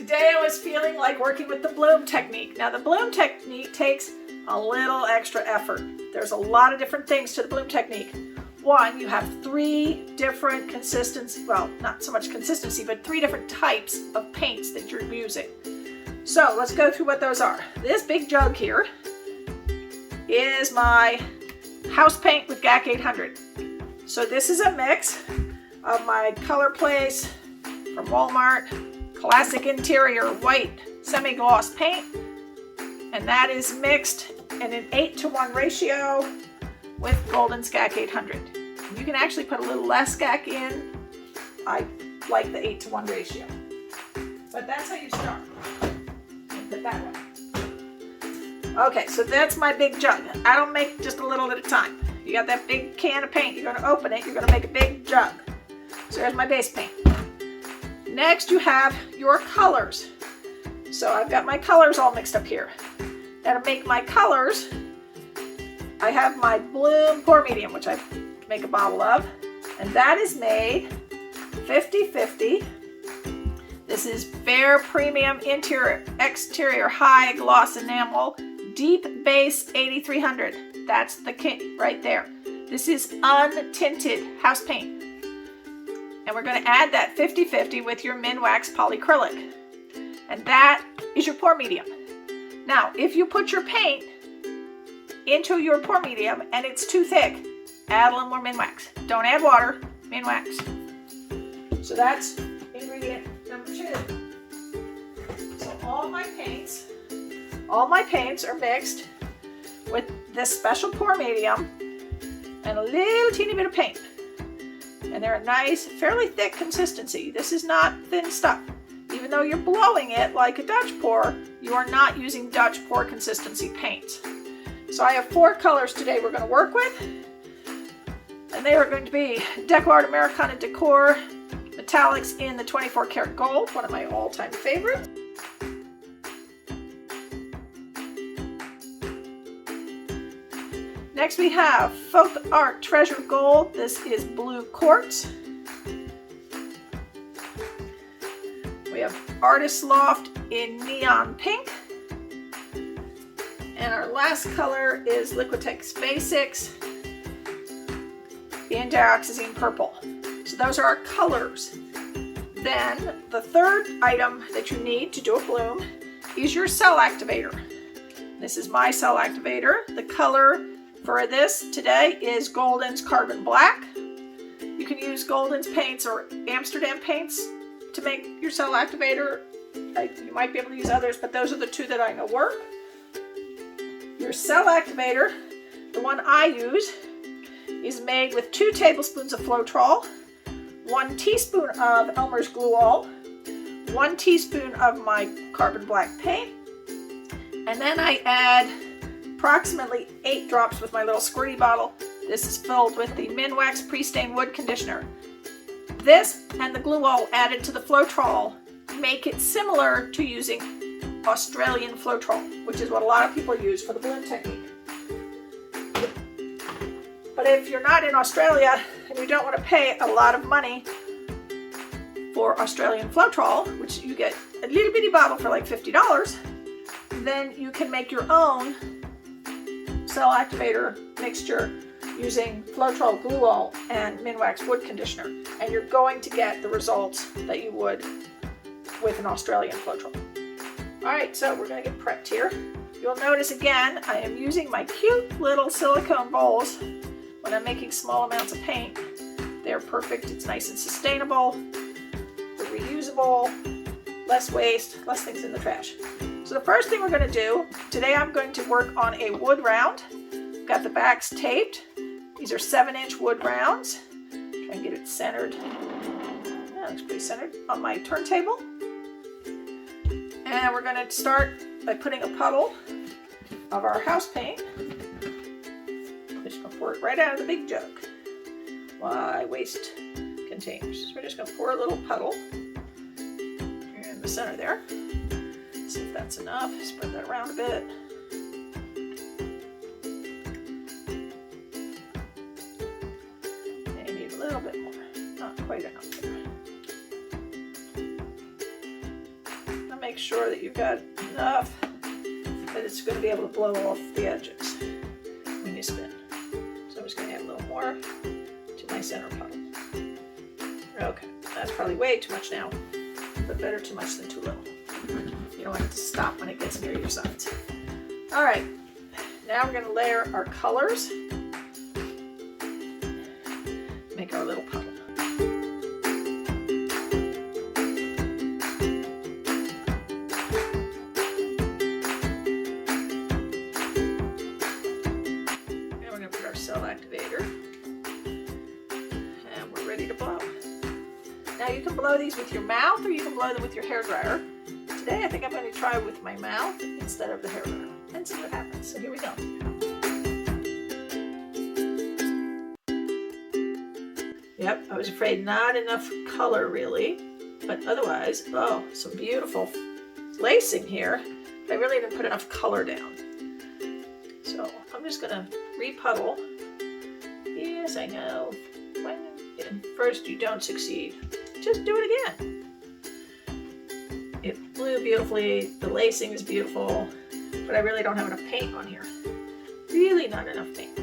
Today I was feeling like working with the bloom technique. Now the bloom technique takes a little extra effort. There's a lot of different things to the bloom technique. One, you have 3 different consistency, well, not so much consistency, but 3 different types of paints that you're using. So let's go through what those are. This big jug here is my house paint with GAC 800. So this is a mix of my Colorplace from Walmart Classic Interior White Semi-Gloss paint, and that is mixed in an 8:1 ratio with Golden's GAC 800. You can actually put a little less GAC in. I like the 8:1 ratio. But that's how you start. Put that way. Okay, so that's my big jug. I don't make just a little at a time. You got that big can of paint, you're going to open it, you're going to make a big jug. So there's my base paint. Next you have your colors. So I've got my colors all mixed up here. Now to make my colors, I have my bloom pour medium, which I make a bottle of, and that is made 50/50. This is Behr Premium Interior Exterior High Gloss Enamel Deep Base 8300. That's the kit right there. This is untinted house paint. And we're going to add that 50/50 with your Minwax Polycrylic. And that is your pour medium. Now, if you put your paint into your pour medium and it's too thick, add a little more Minwax. Don't add water, Minwax. So that's ingredient number 2. So all my paints are mixed with this special pour medium and a little teeny bit of paint. And they're a nice, fairly thick consistency. This is not thin stuff. Even though you're blowing it like a Dutch pour, you are not using Dutch pour consistency paints. So I have 4 colors today we're going to work with. And they are going to be Decor, Americana Decor, Mettalics in the 24 karat gold, one of my all-time favorites. Next we have Folk Art Treasure Gold. This is blue quartz. We have Artist Loft in neon pink. And our last color is Liquitex Basics in Dioxazine purple. So those are our colors. Then the third item that you need to do a bloom is your cell activator. This is my cell activator. The color for this today is Golden's Carbon Black. You can use Golden's paints or Amsterdam paints to make your cell activator. You might be able to use others, but those are the 2 that I know work. Your cell activator, the one I use, is made with 2 tablespoons of Floetrol, 1 teaspoon of Elmer's glue all, 1 teaspoon of my Carbon Black paint, and then I add approximately 8 drops with my little squirty bottle. This is filled with the Minwax Pre-Stained Wood Conditioner. This and the glue all added to the Floetrol make it similar to using Australian Floetrol, which is what a lot of people use for the bloom technique. But if you're not in Australia and you don't want to pay a lot of money for Australian Floetrol, which you get a little bitty bottle for like $50, then you can make your own cell activator mixture using Floetrol glue all and Minwax wood conditioner, and you're going to get the results that you would with an Australian Floetrol. Alright, so we're going to get prepped here. You'll notice again, I am using my cute little silicone bowls when I'm making small amounts of paint. They're perfect, it's nice and sustainable, they're reusable, less waste, less things in the trash. So the first thing we're going to do, today I'm going to work on a wood round. Got the backs taped. These are 7-inch wood rounds. Try and get it centered. That looks pretty centered on my turntable. And we're going to start by putting a puddle of our house paint. I'm just going to pour it right out of the big jug. Why waste containers? So we're just going to pour a little puddle in the center there. See if that's enough. Spread that around a bit. And you need a little bit more. Not quite enough there. that you've got enough that it's going to be able to blow off the edges when you spin. So I'm just going to add a little more to my center puddle. Okay, that's probably way too much now, but better too much than too little. You don't want it to stop when it gets near your sides. All right, now we're going to layer our colors, make our little puddle. And we're going to put our cell activator, and we're ready to blow. Now you can blow these with your mouth or you can blow them with your hairdryer. Today I think I'm going to try with my mouth instead of the hairdryer and see what happens. So here we go. Yep, I was afraid not enough color really, but otherwise, oh, some beautiful lacing here. But I really didn't put enough color down. So I'm just going to repuddle. Yes, I know. When first you don't succeed, just do it again. It blew beautifully, the lacing is beautiful, but I really don't have enough paint on here. Really not enough paint.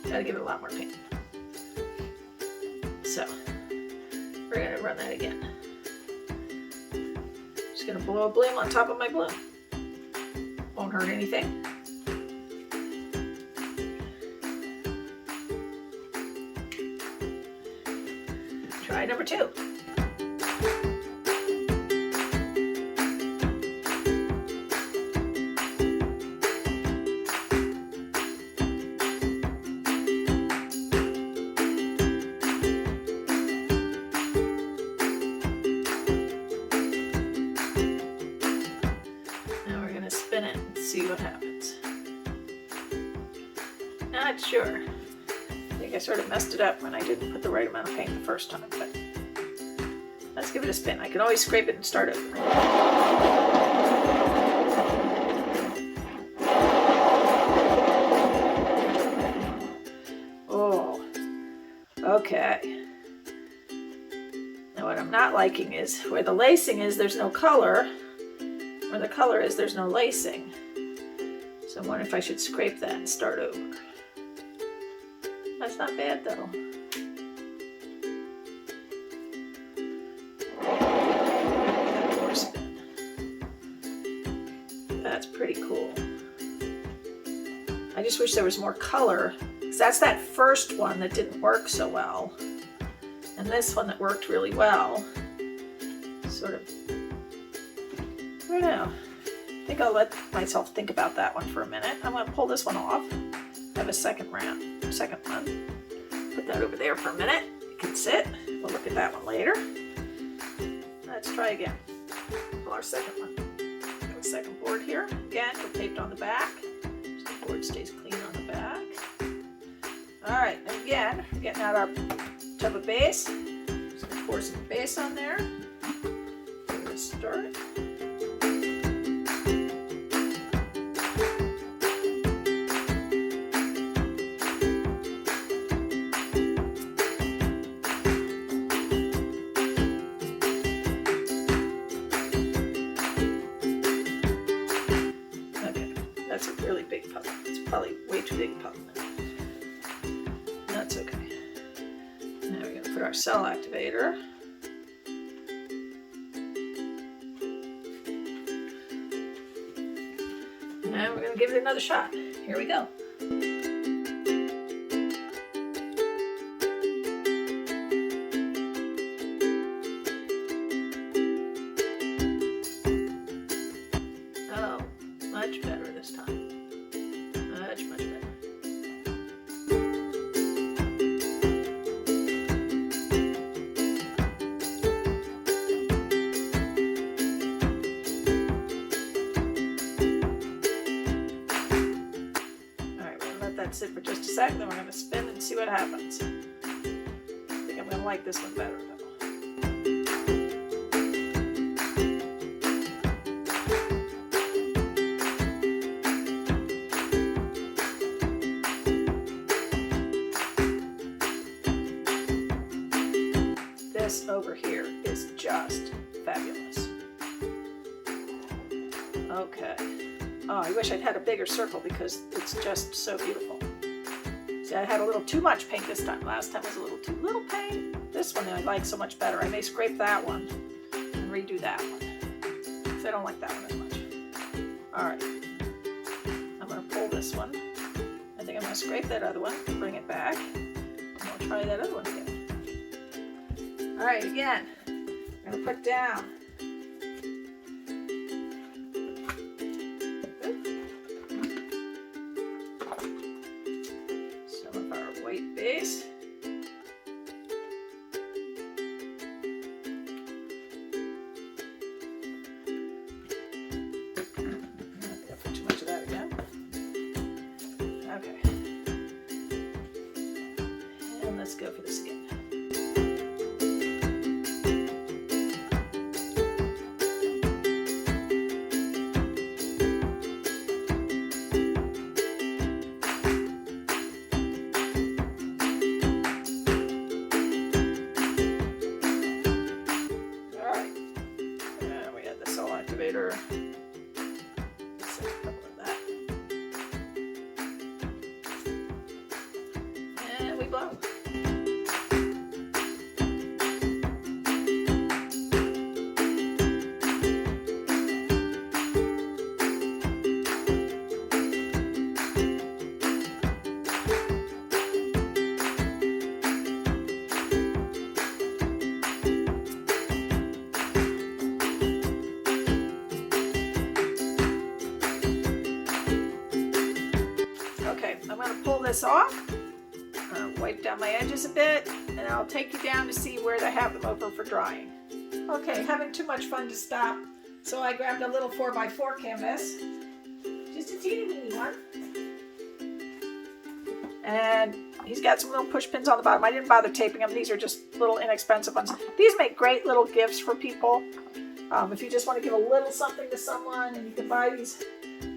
Gotta give it a lot more paint. So, we're gonna run that again. Just gonna blow a bloom on top of my bloom. Won't hurt anything. Try number 2. See what happens. Not sure. I think I sort of messed it up when I didn't put the right amount of paint the first time, but let's give it a spin. I can always scrape it and start over. Oh, okay. Now what I'm not liking is where the lacing is, there's no color. Where the color is, there's no lacing. So I wonder if I should scrape that and start over. That's not bad though. More spin. That's pretty cool. I just wish there was more color, because that's that first one that didn't work so well. And this one that worked really well. Sort of, I don't know. I think I'll let myself think about that one for a minute. I'm going to pull this one off. I have a second one. Put that over there for a minute. It can sit. We'll look at that one later. Let's try again. Pull our second one. Got a second board here. Again, we're taped on the back. So the board stays clean on the back. All right, and again, we're getting out our tub of base. Just going to pour some base on there. We're going to start. That's a really big puddle. It's probably way too big a puddle. That's okay. Now we're going to put our cell activator. And we're going to give it another shot. Here we go. Oh, much better this time. Much better. Sit for just a sec, then we're going to spin and see what happens. I think I'm going to like this one better though. This over here is just fabulous. Okay. Oh, I wish I'd had a bigger circle because it's just so beautiful. See, I had a little too much paint this time. Last time was a little too little paint. This one I like so much better. I may scrape that one and redo that one. Because I don't like that one as much. Alright. I'm going to pull this one. I think I'm going to scrape that other one, bring it back, and we'll try that other one again. Alright, again. I'm going to put down some of our white base. Don't put too much of that again. Okay. And let's go for the skin. Activator. Let's add a couple of that. And we blow. I'm going to pull this off, wipe down my edges a bit, and I'll take you down to see where to have them over for drying. Okay, having too much fun to stop, so I grabbed a little 4x4 canvas, just a teeny weeny one, and he's got some little push pins on the bottom. I didn't bother taping them. These are just little inexpensive ones. These make great little gifts for people. If you just want to give a little something to someone, and you can buy these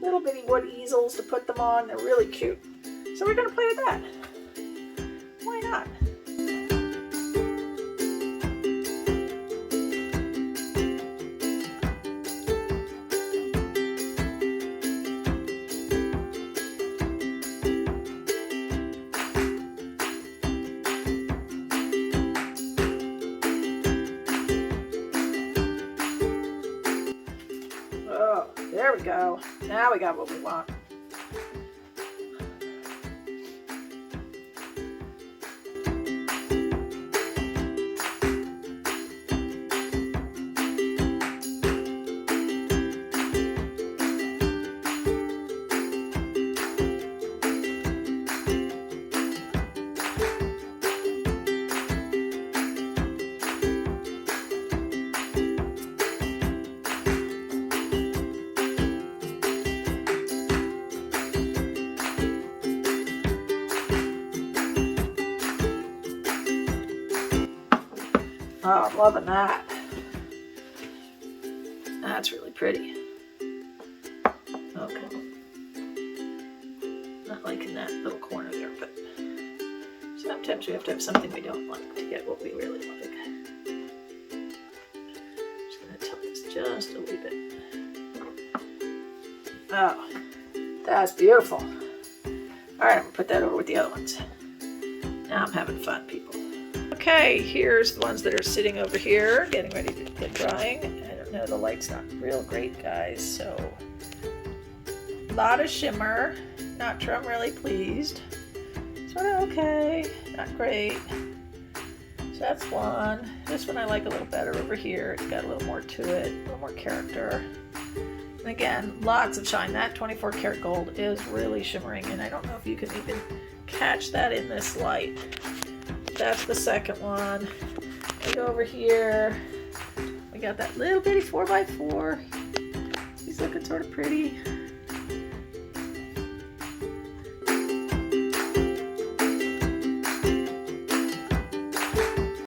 little bitty wood easels to put them on. They're really cute. So we're going to play with that. Why not? Oh, there we go. Now we got what we want. Oh, I'm loving that. That's really pretty. Okay. Not liking that little corner there, but sometimes we have to have something we don't like to get what we really like. Just going to tilt this just a little bit. Oh, that's beautiful. All right, I'm going to put that over with the other ones. Now I'm having fun, people. Okay, here's the ones that are sitting over here, getting ready to get drying. I don't know, the light's not real great, guys, so a lot of shimmer. Not sure I'm really pleased. Sort of okay, not great. So that's one. This one I like a little better over here. It's got a little more to it, a little more character. And again, lots of shine. That 24 karat gold is really shimmering, and I don't know if you can even catch that in this light. That's the second one. We go over here. We got that little bitty 4x4. He's looking sort of pretty.